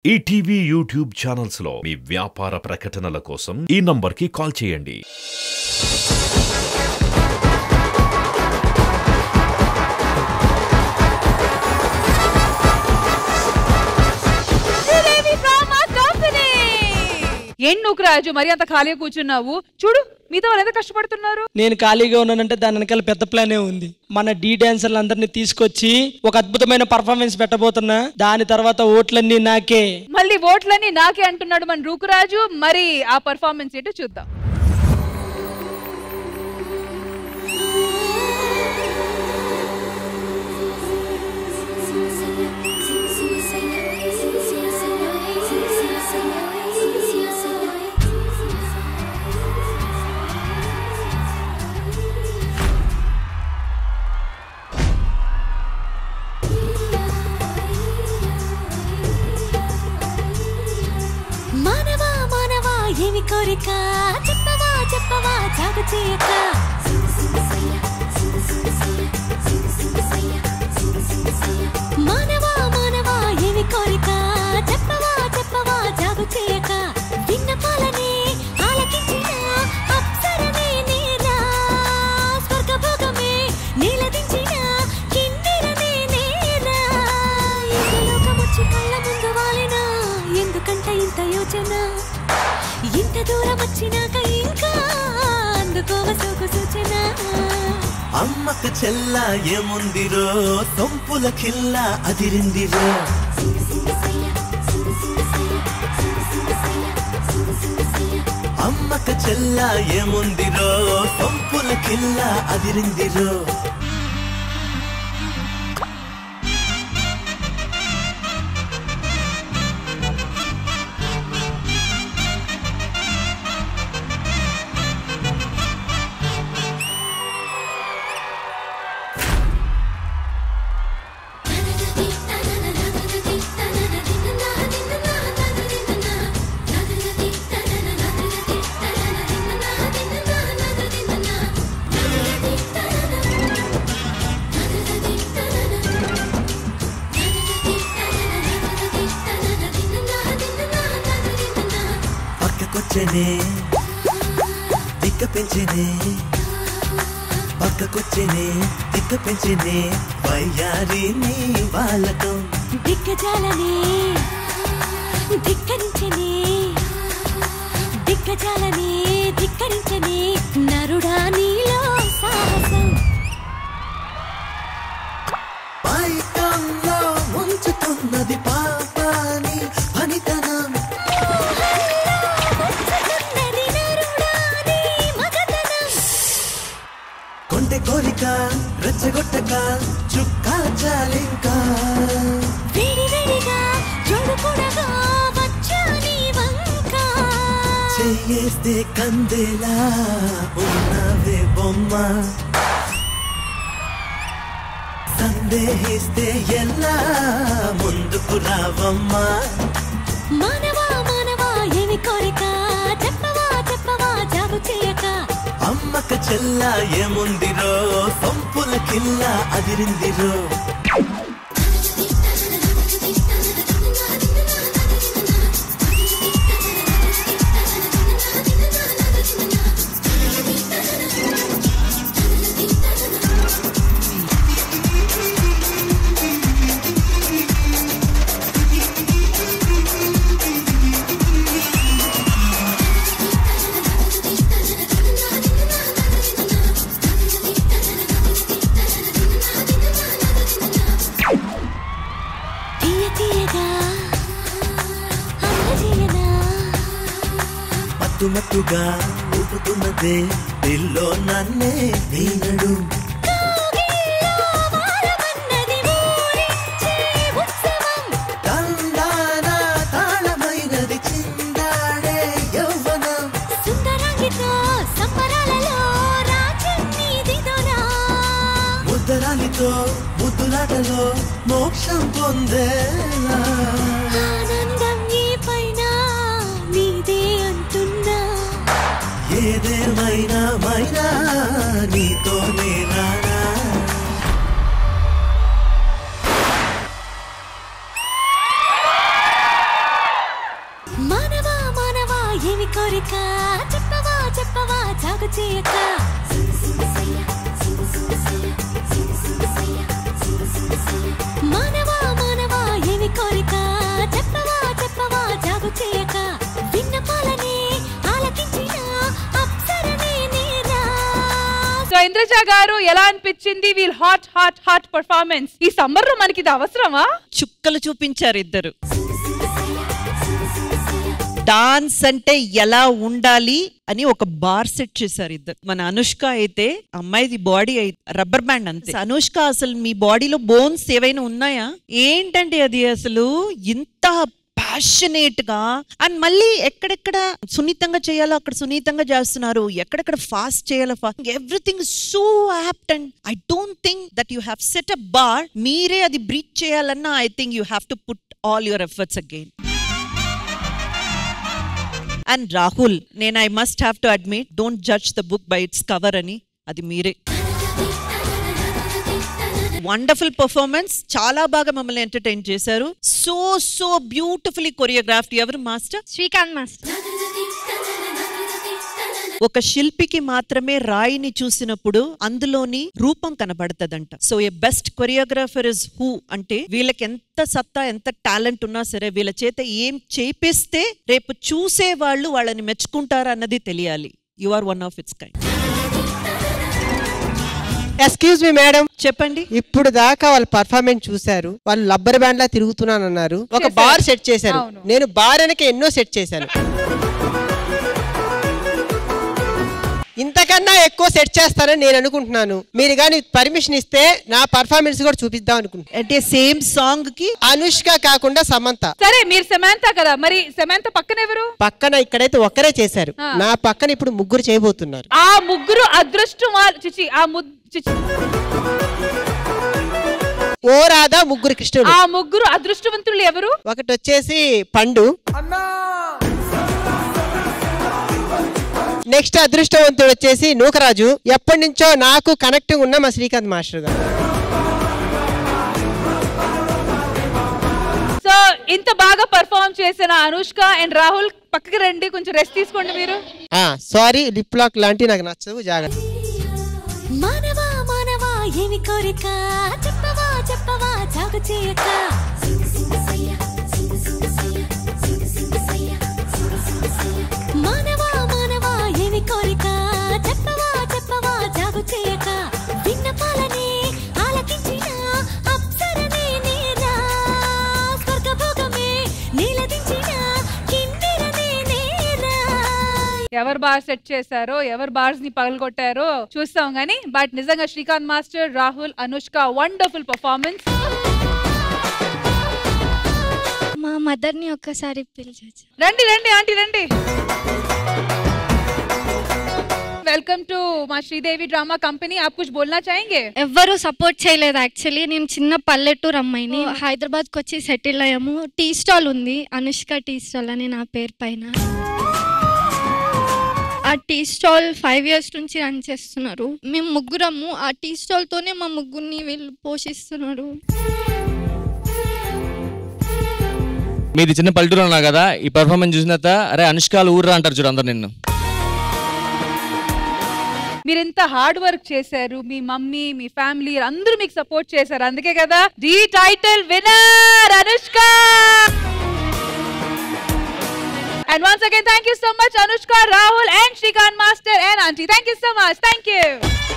ETV YouTube channels లో మీ వ్యాపార ప్రకటనల కోసం ఈ నంబర్కి కాల్ చేయండి. ఎన్నుకు రాజు మరి అంత ఖాళీగా కూర్చున్నావు? చూడు మీతో వాళ్ళు ఎంత కష్టపడుతున్నారు. నేను ఖాళీగా ఉన్నానంటే దాని వెనకాల పెద్ద ప్లానే ఉంది. మన డీ డాన్సర్లు అందరినీ తీసుకొచ్చి ఒక అద్భుతమైన పర్ఫార్మెన్స్ పెట్టబోతున్నా. దాని తర్వాత ఓట్లన్నీ నాకే. మళ్ళీ ఓట్లన్నీ నాకే అంటున్నాడు మన రూకురాజు. మరి ఆ పర్ఫార్మెన్స్ ఏంటో చూద్దాం. ఏమి కోరిక చెప్పవా చెప్పవా జాగు చేయక మానవా మానవా ఏమి కోరిక చెప్పవా చెప్పవా జాగు చేయక విన్నపాలనే ఆలకించిన అప్సరనే నేనా స్వర్గభోగమే నీలదించిన కిన్నెరనే నేనా లోకమొచ్చి కళ్ళ ముందు వాలినా ఎందుకంటే ఇంత యోచన ఇంత దూరం వచ్చినాక ఇంకా అందుకోవ సోకు సూచన అమ్మకు చెల్ల ఏముందిరో సొంపుల కిల్ల అదిరిందిరో అమ్మకు చెల్ల ఏముందిరో సొంపుల కిల్ల అదిరిందిరో దిక్క పెంచేనే పక్కకొచ్చేనే దిక్క పెంచేనే వయ్యారి నీ వాళ్ళతో దిక్కజాలనే ధిక్కరించనే దిక్కజాలనే ధిక్కరించనే నరుడా నీలో సాహసం పైకంలో ముంచుతున్నది పాపాని పనితనం కోరిక రెచ్చగొట్టక చుక్కా చాలింకా వేడి వేడిగా జోడుకుడగా వచ్చా నీ వంక చెయ్యేస్తే కందేలా ఉన్నవే బొమ్మ సందేహిస్తే ఎలా ముందుకు రావమ్మా మానవా మానవా ఏమి కోరిక చెప్పవా చెప్పవా జాగు చేయక అమ్మక చెల్ల ఏముందిరో సొంపుల కిల్ల అదిరిందిరో మత్తుగా ఊపుతున్నదే దిల్లో నన్నే వీనడు తందాన తాళమైనది చిందాడే యౌవనం సుందరాంగితో సంబరాలలో రాజన్నీదిదోరా ముద్దరాలితో ముద్దులాటలో మోక్షం పొందేలా ఆనందం ఈ పైన నీదే అంటున్నా ఏదేమైనా మైనా నీతోనే రానా మానవా మానవా ఏమి కోరిక చెప్పవా చెప్పవా జాగు చేయక మానవా మానవా ఏమి కోరిక చెప్పవా చెప్పవా జాగు చేయక విన్నపాలనే ఆలకించిన అప్సరనే నేనా. సో ఇంద్రజ గారు ఎలా అనిపించింది వీల్ హాట్ హాట్ హాట్ పర్ఫార్మెన్స్? ఈ సమ్మర్ లో మనకి ఇది అవసరమా? చుక్కలు చూపించారు ఇద్దరు. డాన్స్ అంటే ఎలా ఉండాలి అని ఒక బార్ సెట్ చేశారు ఇద్దరు. మన అనుష్క అయితే అమ్మాయిది బాడీ రబ్బర్ బ్యాండ్ అంతే. అనుష్క అసలు మీ బాడీలో బోన్స్ ఏవైనా ఉన్నాయా ఏంటంటే అది అసలు ఇంత ప్యాషనేట్ గా అండ్ మళ్ళీ ఎక్కడెక్కడ సున్నితంగా చేయాలో అక్కడ సున్నితంగా చేస్తున్నారు, ఎక్కడెక్కడ ఫాస్ట్ చేయాలో fast. Everything so apt and I don't think that you have set a bar. మీరే అది బ్రీచ్ చేయాలన్నా I think you have to put all your efforts again. And Rahul, నేను I must have to admit, don't judge the book by its cover అని, అది మీరే. Wonderful performance, చాలా బాగా మమ్మల్ని ఎంటర్టైన్ చేశారు. So so beautifully choreographed. ఎవరు మాస్టర్? శ్రీకాంత్ మాస్టర్. ఒక శిల్పికి మాత్రమే రాయిని చూసినప్పుడు అందులోని రూపం కనబడతదంట. So a best choreographer is who అంటే వీళ్ళకి ఎంత సత్తా ఎంత టాలెంట్ ఉన్నా సరే వీళ్ళ చేత ఏం చేపిస్తే రేపు చూసే వాళ్ళు వాళ్ళని మెచ్చుకుంటారు అన్నది తెలియాలి. You are one of its kind. Excuse me madam, చెప్పండి. ఇప్పుడు దాకా వాళ్ళ పర్ఫార్మెన్స్ చూశారు, వాళ్ళు లబ్బర్ బ్యాండ్ లా తిరుగుతున్నానన్నారు, ఒక బార్ సెట్ చేశారు. నేను బార్ వెనక ఎన్నో సెట్ చేశాను, ఇంతకన్నా ఎక్కువ సెట్ చేస్తారని నేను అనుకుంటున్నాను. మీరు కానీ పర్మిషన్ ఇస్తే నా పర్ఫార్మెన్స్ కూడా చూపిద్దాం అనుకుంటున్నాను. అంటే సేమ్ సాంగ్ కి అనుష్క కాకుండా సమంత. సరే మీరు సమంత కదా, మరి సమంత పక్కన ఎవరు? పక్కన ఇక్కడైతే ఒక్కరే చేశారు, నా పక్కన ఇప్పుడు ముగ్గురు చేయబోతున్నారు. ఆ ముగ్గురు అదృష్టం చిచి ఓ రాధా ముగ్గురు కృష్ణుడు. ఆ ముగ్గురు అదృష్టవంతులు ఎవరు? ఒకటి వచ్చేసి పండు, నెక్స్ట్ అదృష్టవంతుడు వచ్చేసి నూకరాజు, ఎప్పటి నుంచో నాకు కనెక్టింగ్ ఉన్న మా శ్రీకాంత్ మాస్టర్ గారు. సో ఇంత బాగా పర్ఫార్మ్ చేసిన అనుష్క అండ్ రాహుల్ పక్కకి రండి, కొంచెం రెస్ట్ తీసుకోండి మీరు. సారీ, లిప్ లాక్ లాంటి నాకు నచ్చవు, జాగ్రత్త. మానవా మానవా ఏమి కోరిక చెప్పవా చెప్పవా జాగు చేయక మానవా మానవా ఏమి కోరిక చెప్పవా చెప్పవా జాగు చేయక విన్నపాలనే ఆలకించిన అప్సరనే నేనా. స్వర్గభోగమే నీలదించిన కిన్నెరనే నేనా. ఎవరు బార్ సెట్ చేశారో ఎవరు బార్స్ ని పగలగొట్టారో చూస్తాం గానీ, బట్ నిజంగా Srikanth master, Rahul, Anushka wonderful performance. మా మదర్ ని ఒక్కసారి పిలిచొచ్చు. రండి రండి ఆంటీ రండి. వెల్కమ్ టు మా శ్రీదేవి డ్రామా కంపెనీ. आप कुछ बोलना चाहेंगे? ఎవ్వరు సపోర్ట్ చేయలేదు. యాక్చువల్లీ నేను చిన్న పల్లెటూరు అమ్మాయిని, హైదరాబాద్కి వచ్చి సెటిల్ అయ్యాము. టీ స్టాల్ ఉంది, అనుష్క టీ స్టాల్ అని నా పేరు పైన. ఆ టీ స్టాల్ 5 years నుంచి రన్ చేస్తున్నారు. మేము ముగ్గురము ఆ టీ స్టాల్ తోనే మా ముగ్గురిని వీళ్ళు పోషిస్తున్నారు. మీది చిన్న పల్లెటూరు అన్నా కదా, ఈ పర్ఫార్మెన్స్ చూసిన తర్వాత అరే అనుష్కలు ఊర్రా అంటారు చూడు అందరు నిన్ను. మీరు ఇంత హార్డ్ వర్క్ చేశారు, మీ మమ్మీ మీ ఫ్యామిలీ అందరూ మీకు సపోర్ట్ చేశారు, అందుకే కదా the title winner Anushka. And once again, thank you so much, Anushka, Rahul, and Shrikant Master and Auntie. Thank you so much. Thank you.